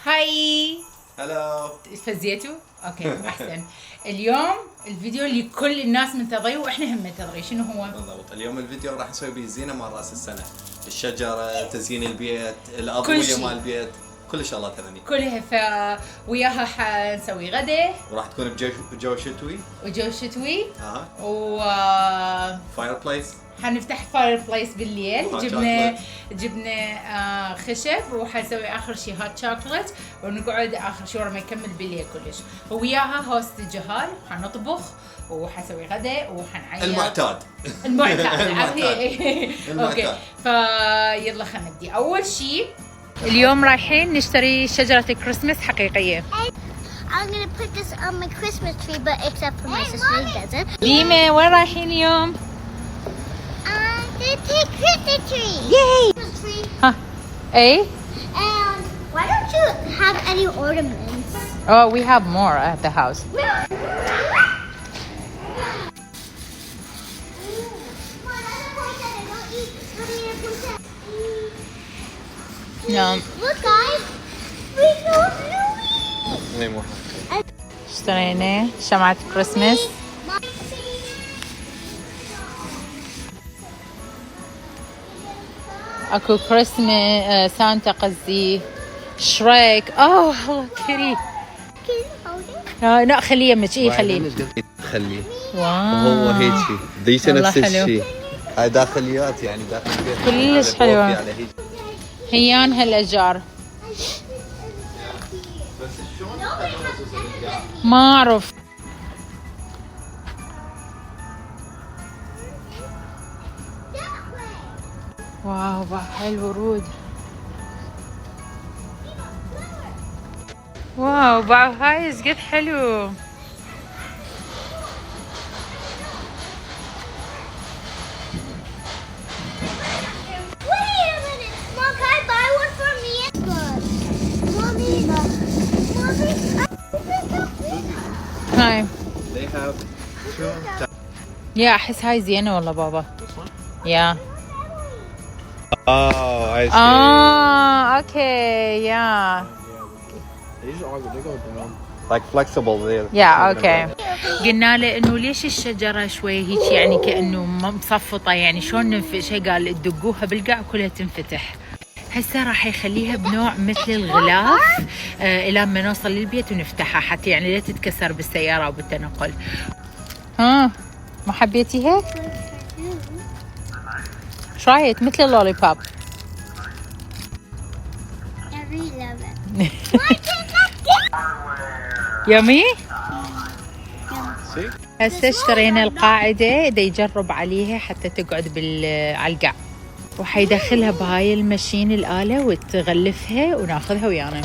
هاي. هلا. فزيتوا؟ اوكي احسن. اليوم الفيديو اللي كل الناس منتظريه واحنا هم منتظرين، شنو هو؟ بالضبط، اليوم الفيديو راح نسوي به زينه مال راس السنه، الشجره، تزيين البيت، الاضويه مال البيت، كل الشغلات هذني كلها. وياها حنسوي غدا وراح تكون بجو شتوي وجو شتوي. و فاير بليس. حنفتح فاير بليس بالليل. جبنا خشب، وحنسوي اخر شيء هات شوكلت، ونقعد اخر شيء ورا ما يكمل بالليل كلش. وياها هوست جهال، حنطبخ وحنسوي غدا وحنعيد المعتاد. اوكي، فيلا خلينا نبدي. اول شيء اليوم رايحين نشتري شجرة كريسمس حقيقية. I'm gonna put this on my Christmas tree, but except for my sister doesn't. ديمة وين رايحين اليوم؟ I'm gonna take Christmas tree. Yay! Christmas tree. ها ايه. And why don't you have any ornaments? Oh, we have more at the house. No. Look, guys. We go Louis. اشترينا شمعة كريسمس. اكو كريسمس سانتا قصدي شريك. اوه الله كريم. Can you hold it? لا خليه يمك. اي خليه. خليه. واو. وهو هيك ذيك نفس حلو. الشيء. هاي داخليات يعني داخل البيت. كلش حلوة. هيان هالاجار. ما اعرف. واو هاي الورود. واو هاي قد حلو. هاي يا احس هاي زينة والله بابا. يا I see. اوكي يا Like flexible there. يا اوكي. قلنا له انه ليش الشجرة شوي هيك يعني كأنه مصفطة، يعني شلون ننفشها؟ قال تدقوها بالقاع كلها تنفتح. هسه راح يخليها بنوع مثل الغلاف الى ما نوصل للبيت ونفتحها، حتى يعني لا تتكسر بالسيارة او بالتنقل. ها ما حبيتيها؟ ايش رايك؟ مثل اللولي بوب. يمي. هسه اشترينا القاعدة دا يجرب عليها حتى تقعد على القاع، وحيدخلها بهاي المشين الآلة وتغلفها وناخذها ويانا.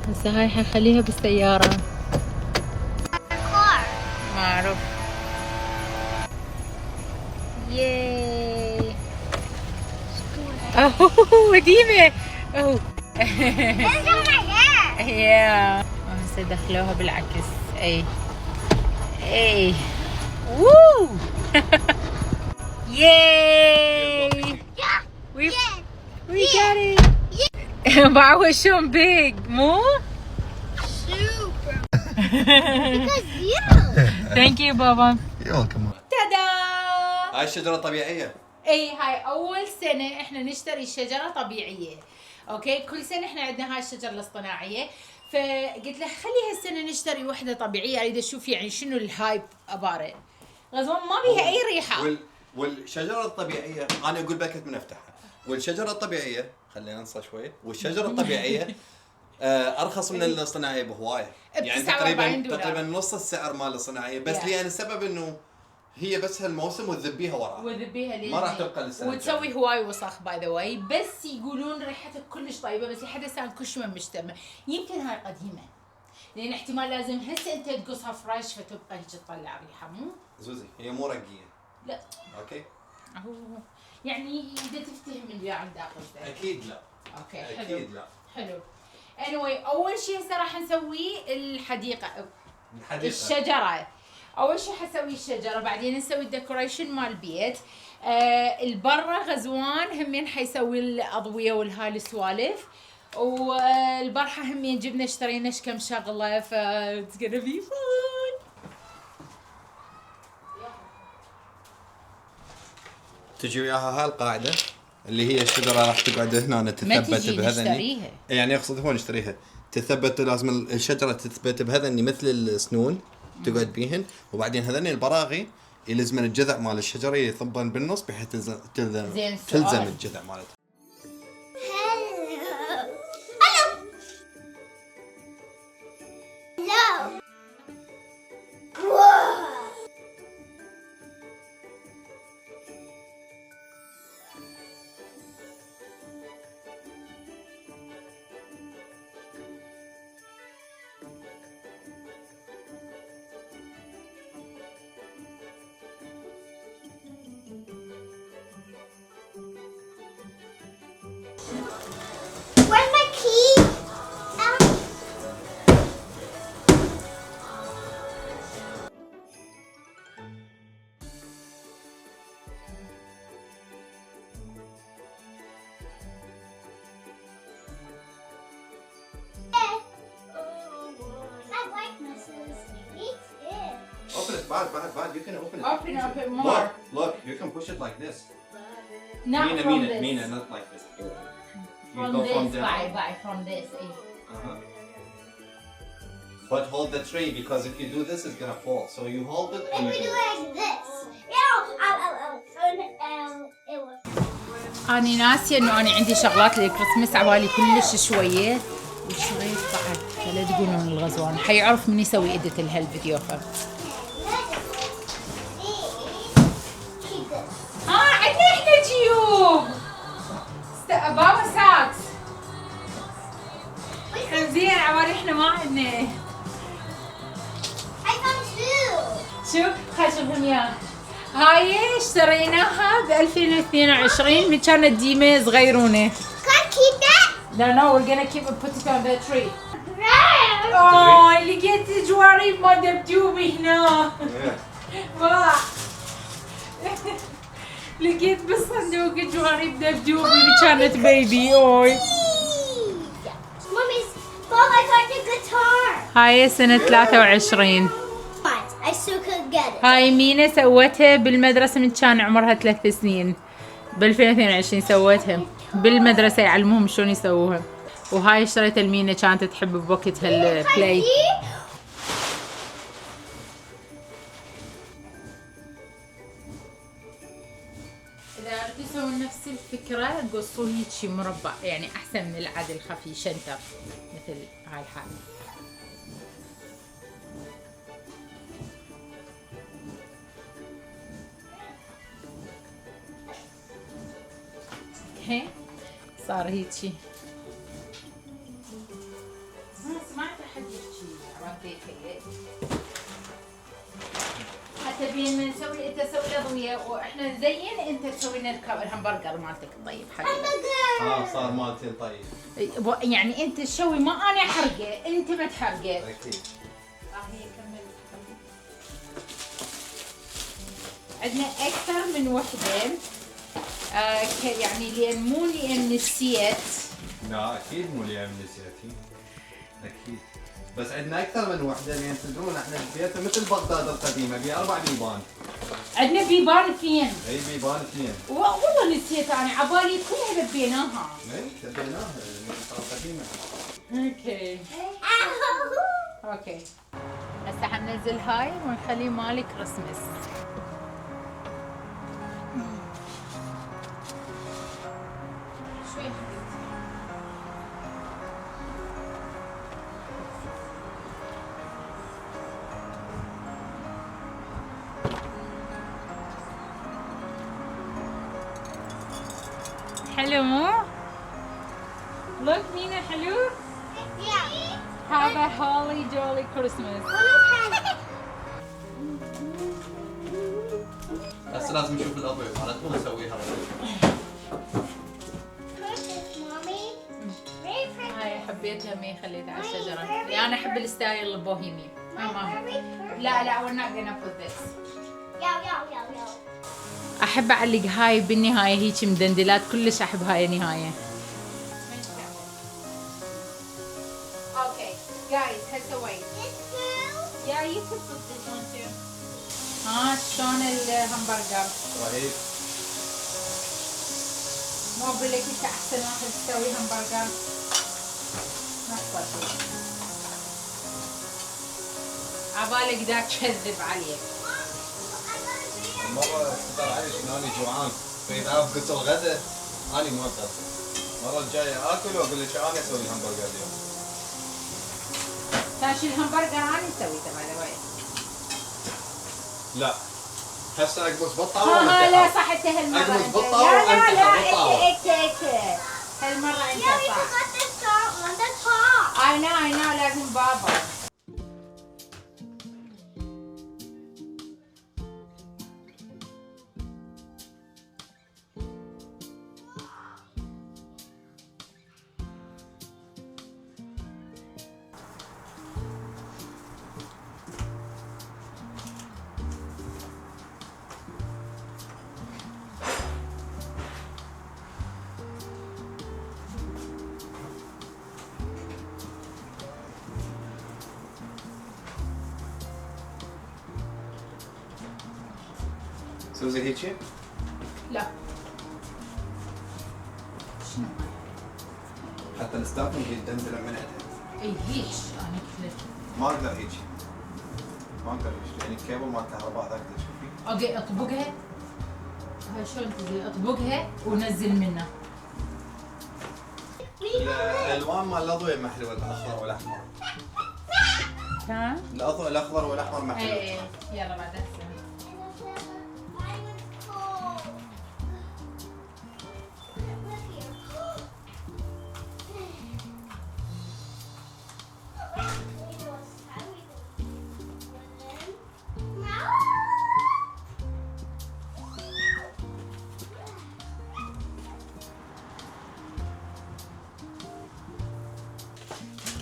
هسه هاي حخليها بالسيارة. ما أعرف. ياي. اوه ديمة. اوه. يا هسه دخلوها بالعكس. اي ووو. ياي. We got it. Wow, we're so big, مو؟ Super. Because you. Thank you بابا. You're welcome. تادا. هاي الشجرة طبيعية. اي هاي اول سنة احنا نشتري شجرة طبيعية. اوكي، كل سنة احنا عندنا هاي الشجرة الاصطناعية، فقلت له خلي هالسنة نشتري وحدة طبيعية، اريد اشوف يعني شنو الهايب عبارة. غزوان ما بيها اي ريحة. والشجرة الطبيعية انا اقول باكت من افتحها. والشجرة الطبيعية خلينا ننسى شوي. والشجرة الطبيعية ارخص من الاصطناعية بهواية، يعني تقريبا نص السعر مال الصناعية، بس لان السبب انه هي بس هالموسم وتذبيها وراها ما راح تبقى للسنة وتسوي هواي وسخ باي ذا واي، بس يقولون ريحتها كلش طيبة، بس لحد هسه كلش ما مشتمة. يمكن هاي قديمة لان احتمال لازم هسه انت تقصها فريش فتبقى هيك تطلع ريحه. مو زوزي هي مو رقيه. لا اوكي هو يعني اذا تفتهم البيع عند قصدك اكيد لا. اوكي حلو. اكيد لا. حلو. anyway اول شيء هسه راح نسوي الحديقه. الشجره. اول شيء حسوي الشجره، بعدين نسوي الديكوريشن مال البيت. البرة غزوان همين حيسوي الاضويه والهاي السوالف، والبارحه همين جبنا اشترينا كم شغله، ف it's gonna be fun. تجي وياها هاي القاعده اللي هي الشجره راح تقعد هنا تثبت بهذا، يعني اقصد هون نشتريها تثبت، لازم الشجره تثبت بهذني مثل السنون تقعد بيهن، وبعدين هذني البراغي يلزم الجذع مال الشجره يثبن بالنص بحيث تلزم الجذع مالتها. Where's my key? I like Mrs. Me too. Open it, bad. You can open it. Open it more. Look, you can push it like this. Not from this. Mina, not like this. From go this, from down. from this. But hold the tree, because if you do this, it's gonna fall. So you hold it and If we you do do it like this. It will. أنا ناسية إنه أنا عندي شغلات للكريسماس عبالي كلش شوية وشريت بعد، فلا تقولون الغزوان حيعرف من يسوي إديت لهالفيديو. عندنا إحنا جيوب بابا ساكس. زين عبالي إحنا ما عندنا. I found two. شوف خل شوفهم يا هاي اشتريناها ب 2022 من كانت ديمة صغيرونة. Can I keep that? No, we're gonna keep it, put it on the tree. No. لقيت جوارب ما دبدوبي هنا. واع. لقيت بالصندوق جوارب دبدوبي اللي كانت بيبي. Mommy's Mom, I got the guitar. هاي سنة 23. I still couldn't get it. هاي مينا سوتها بالمدرسة من كان عمرها 3 سنين. ب 2022 سوتها بالمدرسة يعلموهم شلون يسووها. وهاي اشتريتها لمينا كانت تحب بوقتها البلاي. إذا تسوون نفس الفكرة قصوا هيك مربع، يعني أحسن من العادي الخفي شنتر مثل هاي الحالة. اوكي صار هيجي. ما سمعت احد يحكي عن بيتي. حتى بين ما نسوي انت تسوي الاضويه واحنا نزين انت تسوي لنا الهمبرجر مالتك الطيب حبيبي. صار مالتي طيب. يعني انت تسوي ما انا احرقه، انت ما تحرقه. اكيد. هي كمل. عندنا اكثر من وحده. يعني لان مو لان نسيت. لا اكيد مو لان نسيتي. اكيد. بس عندنا اكثر من وحده، لان تدرون احنا بيتنا مثل بغداد القديمه ب 4 بيبان. عندنا بيبان 2. اي بيبان 2. والله نسيت انا عبالي كلها لبيناها. اي لبيناها القديمه. اوكي. هسه حننزل هاي ونخليه مالي كريسمس. حلو مو؟ Look Mina حلو؟ Yeah. Have a holly jolly Christmas. هسه لازم نشوف الاضويه مالتنا ونسويها. Mommy. حبيتها مي خليتها على الشجرة. يعني أنا أحب الستايل البوهيمي. ماما. لا we're not gonna put this. أحب أعلق هاي بالنهاية هيك مدندلات كلش أحب هاي النهاية. Okay, guys, هسه وين؟ Yeah, you could put this one too. شلون الهمبرجر؟ رهيب. مو أقول لك أنت أحسن واحد تسوي همبرجر. ما أخبرك. عبالك ذاك كذب عليك. مرة اختبر علي شنو أنا جوعان، فإذا قلت الغداء أنا ما أقدر. المرة الجاية آكل وأقول لك أنا أسوي الهمبرجر اليوم. تاشي الهمبرجر أنا سويته باي ذا واي. لا. هسه أقبص بالطاولة. لا صح أنت هالمرة. أقبص أنت. بالطاولة لا بالطاولة. أنت هالمرة أنت Yeah, we صح. forgot the salt on the top. I know لازم بابا. سوزي هيجي؟ لا. شنو؟ حتى الستاف يدندن من عندها. اي هيك انا كنت. ما اقدر هيجي. ما اقدر هيجي، يعني الكيبل مال الكهرباء ذاك اللي تشوفيه. اوكي اطبقها. هاي شلون تجي اطبقها ونزل منها. الالوان مال الاضويه محلوه، الاخضر والاحمر. ها؟ الاخضر والاحمر محلوه. ايه يلا بعد هسه.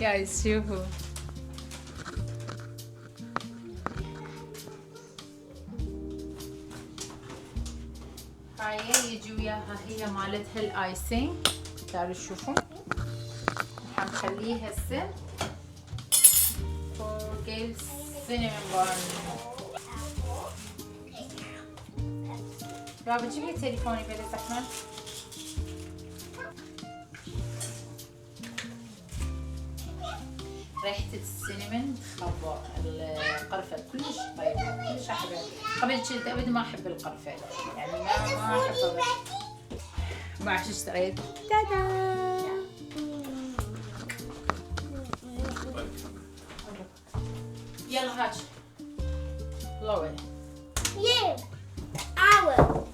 Guys, شوفوا هاي يجي وياها هي مالتها الايسينج. تعالوا شوفوا حنخليه هسه فوق السينمون بان. بابا جيب لي تليفوني بلا زحمه. ريحة السينمون تخبى القرفة كلش طيبة كلش أحبها. قبل كنت أبد ما أحب القرفة يعني ما أحبها. ما أعرف شو اشتريت. تادا. يلا هات. لوي. You. I will.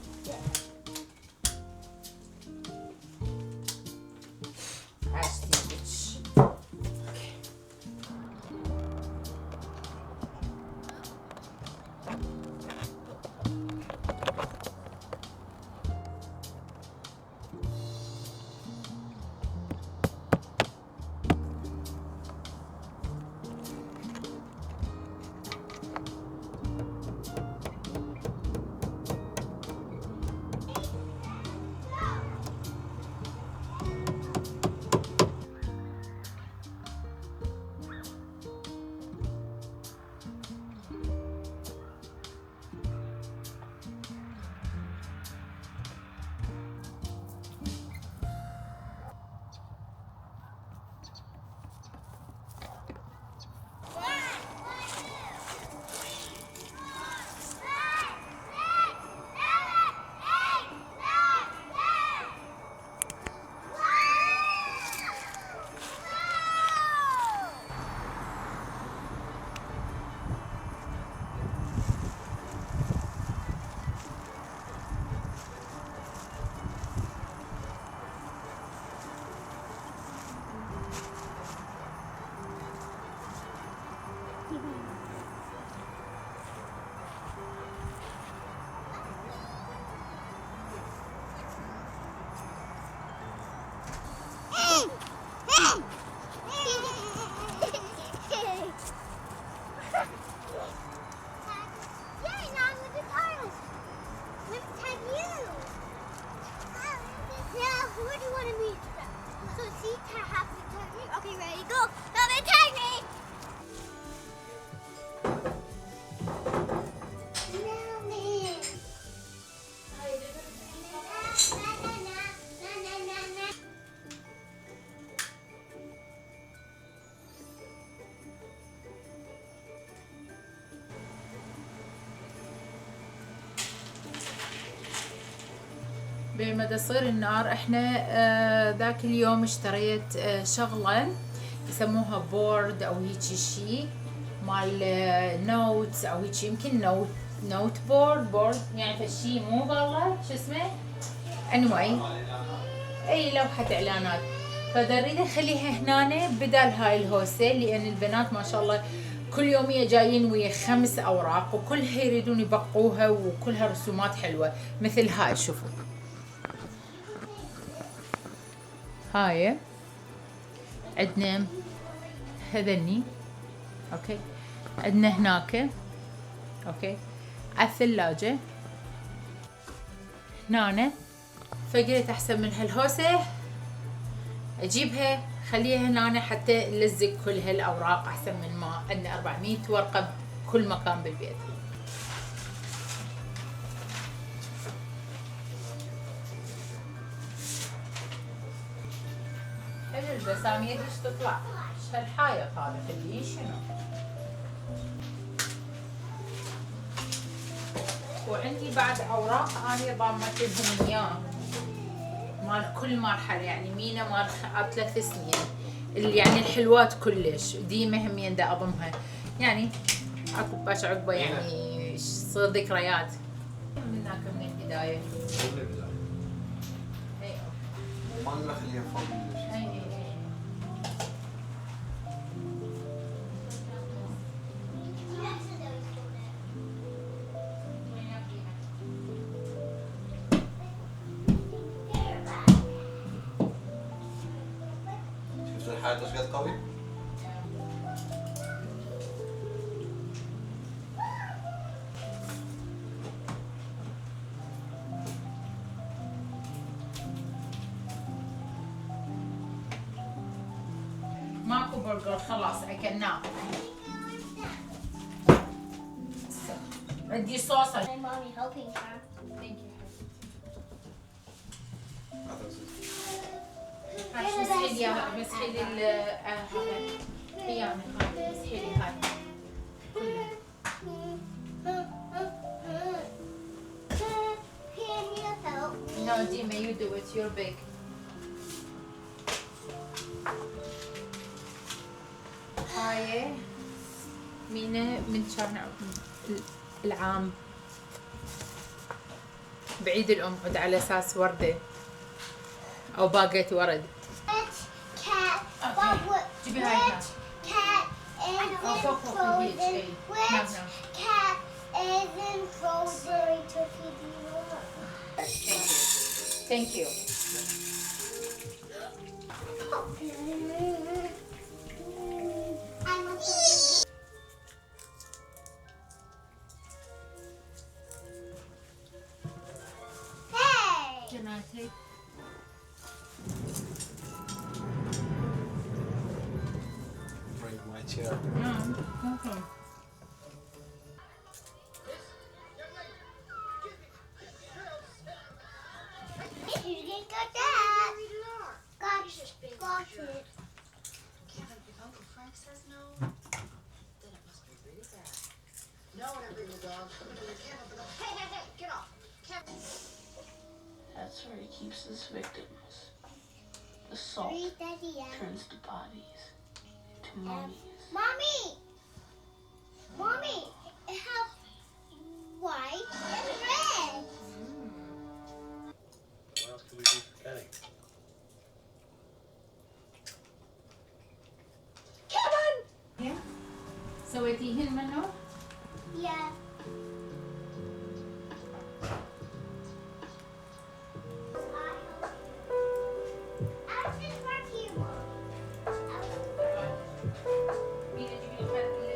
بما تصير النار احنا ذاك اليوم اشتريت شغلة يسموها بورد او هيجي شي مال نوتس او هيجي يمكن نوت بورد يعني فشي مو والله شو اسمه anyway اي لوحة اعلانات. فاذا اريد اخليها هنا بدل هاي الهوسة، لان البنات ما شاء الله كل يومية جايين ويا 5 اوراق وكلها يريدون يبقوها وكلها رسومات حلوة مثل هاي. شوفوا هاي عندنا هذني اوكي، عندنا هناك اوكي على الثلاجة هنا. فقلت احسن من هالهوسة اجيبها خليها هنا حتى نلزق كل هالاوراق احسن من ما عندنا 400 ورقة بكل مكان بالبيت. حلو البسامير ايش تطلع؟ ايش هالحايط هذا خليه شنو؟ وعندي بعد اوراق اني ضامت لهم اياه مال كل مرحله، يعني مينا مال 3 سنين اللي يعني الحلوات كلش ديما همين دا اضمها، يعني اكو باش عقبه يعني تصير ذكريات من هناك من البدايه. ما نخليها فوق. شفت الحائط ايش قد قوي؟ ماكو برجر خلاص اكلناه. عندي صوصه. My mommy helping her. مسحي لي اياها، مسحي لي هذا قيامي هاي، مسحي لي هاي كلها. Can you help me? No, Dima, you do it. You're big. هاي مينا من شان العام بعيد الأم عد على أساس وردة أو باقة ورد. Which cat? Okay. But what? جيبي هاي هنا. Which cat is Oh, in fuck, fuck, frozen? please. Which No, no. cat is in frozen? Turkey, do you know what? Thank you. I'm a Hey! Can I take? Bring my chair. No, okay. You didn't got that. Got it. Kevin, if Uncle Frank says no, then it must be really bad. No, when I bring the dog, hey, get off. Kevin. That's where he keeps his victims. The salt Read Daddy out. turns to bodies, to mummies. Mommy! Mommy! It has white and red. What else could we be forgetting? Yeah. سويتيهن منه؟ Yeah. مين يجيب لي